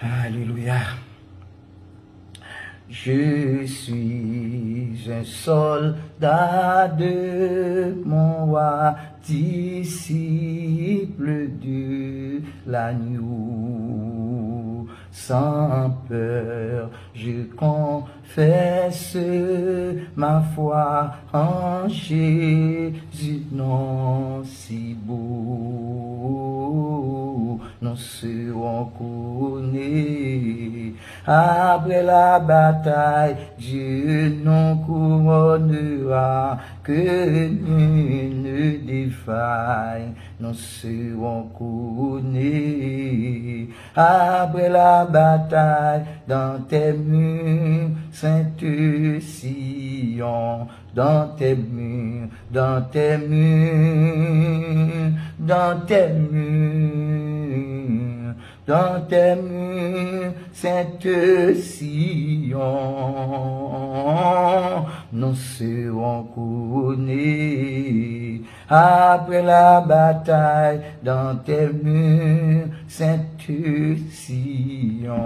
Alléluia. Je suis un soldat de mon roi, disciple de l'agneau. Sans peur, je confesse ma foi en Jésus, non si beau. Nous serons couronnés après la bataille. Dieu nous couronnera, que nul ne défaille. Nous serons couronnés après la bataille dans tes murs, Sainte Sion, dans tes murs, dans tes murs, dans tes murs, dans tes murs, Sainte Sion, nous serons couronnés après la bataille dans tes murs, Sainte Sion.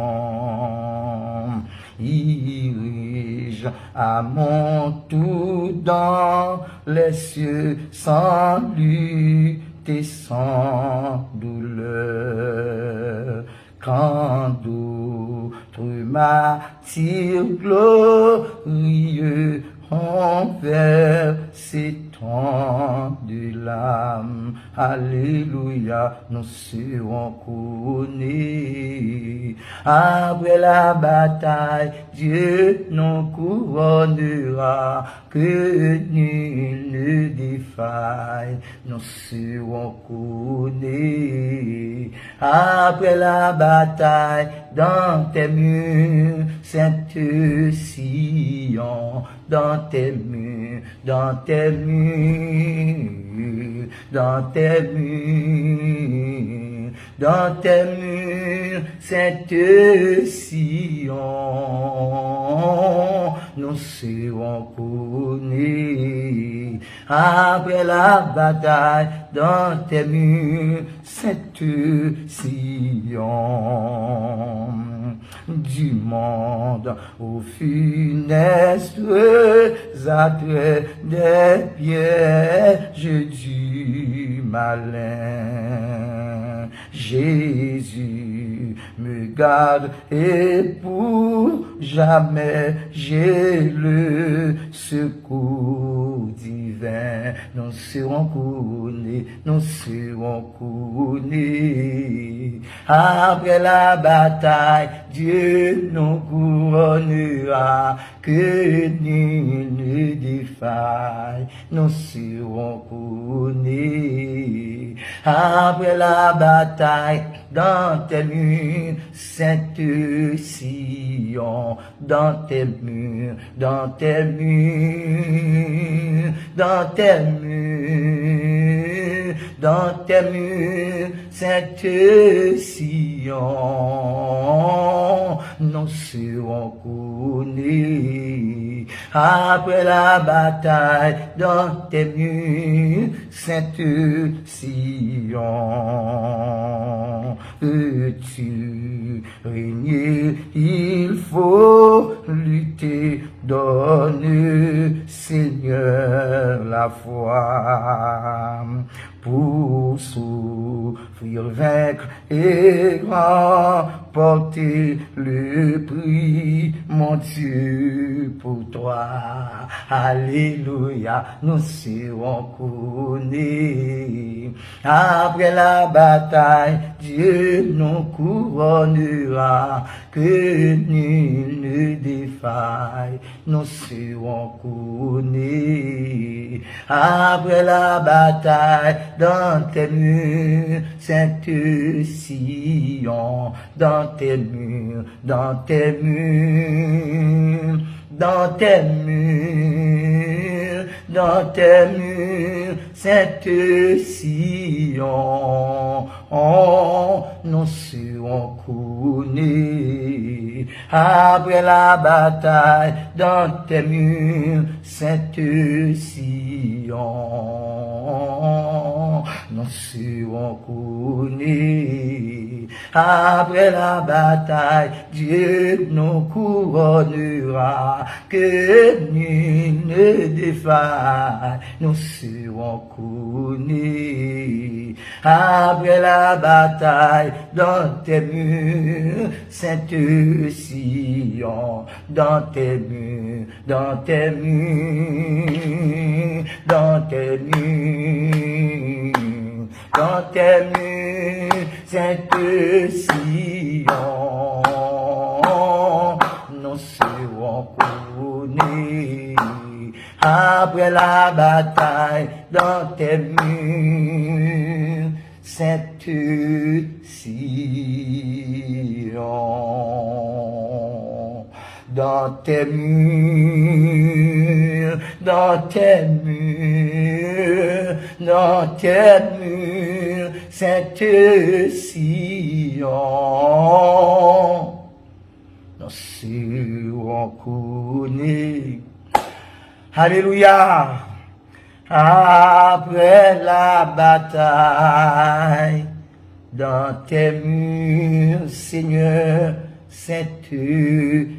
Irige à mon tour dans les cieux sans lutte et sans douleur. Quand d'autres m'attirent glorieux ont versé tant de larmes. Alléluia, nous serons couronnés. Après la bataille, Dieu nous couronnera, que nul ne défaille. Nous serons couronnés. Après la bataille, dans tes murs, Sainte Sion, dans tes murs, dans tes murs, dans tes murs, dans tes murs, Sainte Sion, nous serons couronnés. Après la bataille, dans tes murs, Sainte Sion, du monde aux funestes attraits des pièges du malin. Jésus me garde et pour jamais j'ai le secours divin. Nous serons couronnés, nous serons couronnés. Après la bataille, Dieu nous couronnera, que nul ne défaille. Nous serons couronnés. Après la bataille, dans tes murs, Sainte Sion, dans tes murs, dans tes murs, dans tes murs, dans tes murs, Sainte Sion, nous serons couronnés. Après la bataille, dans tes murs, Sainte Sion, veux-tu régner? Il faut lutter, donne Seigneur la foi pour souffrir, vaincre et remporter le prix, mon Dieu, pour toi. Alléluia, nous serons couronnés. Après la bataille, Dieu nous couronnera, que nul ne défaille. Nous serons couronnés. Après la bataille, dans tes murs, Sainte Sion, dans tes murs, dans tes murs, dans tes murs, dans tes murs, Sainte Sion, nous serons couronnés. Après la bataille, dans tes murs, Sainte Sion, nous serons couronnés. Après la bataille, Dieu nous couronnera, que nul ne défaille, nous serons couronnés. Après la bataille, dans tes murs, Sainte Sion, dans tes murs, dans tes murs, dans tes murs, dans tes murs, Sainte Sion, nous serons couronnés. Après la bataille, dans tes murs, Sainte Sion, dans tes murs, dans tes murs, dans tes murs, Sainte Sion, nous serons couronnés. Alléluia. Après la bataille, dans tes murs, Seigneur, Sainte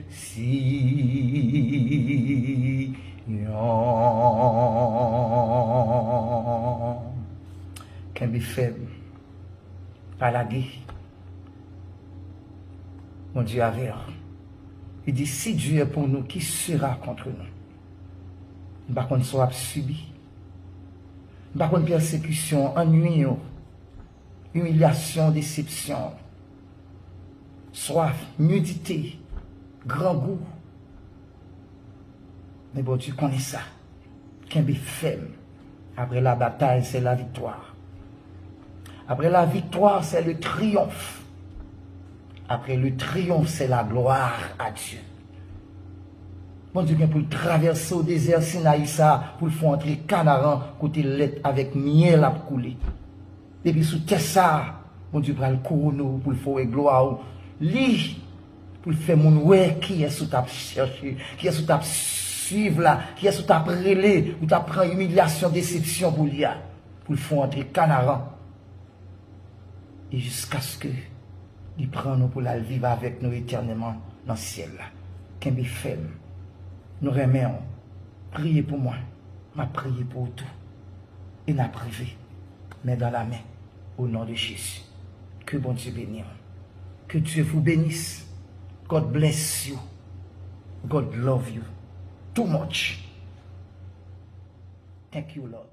Sion. Qu'un be faible, pas la guerre. Mon Dieu avait. Il dit, si Dieu est pour nous, qui sera contre nous? Par contre, soit subi. Par contre, persécution, ennui, humiliation, déception, soif, nudité, grand goût. Mais bon, tu connais ça. Qu'un be faible. Après la bataille, c'est la victoire. Après la victoire, c'est le triomphe. Après le triomphe, c'est la gloire à Dieu. Bon Dieu, pour traverser au désert Sinaï, pour le faire entrer Canaan, côté lettre avec miel à couler. Et puis sous ça, bon Dieu, pour le couronner, pour le faire gloire. Lui, pour le faire mon ouais, qui est sous ta chercher, qui est sous ta suivre là, qui est sous ta relais, ou ta prend humiliation, déception pour lui, pour le faire entrer Canaan. Et jusqu'à ce que il prend nous pour la vivre avec nous éternellement dans le ciel là. Qu'un be faible. Nous remercions. Priez pour moi. M'a prié pour tout. Et n'a privé. Mais dans la main. Au nom de Jésus. Que bon Dieu bénisse. Que Dieu vous bénisse. God bless you. God love you. Too much. Thank you, Lord.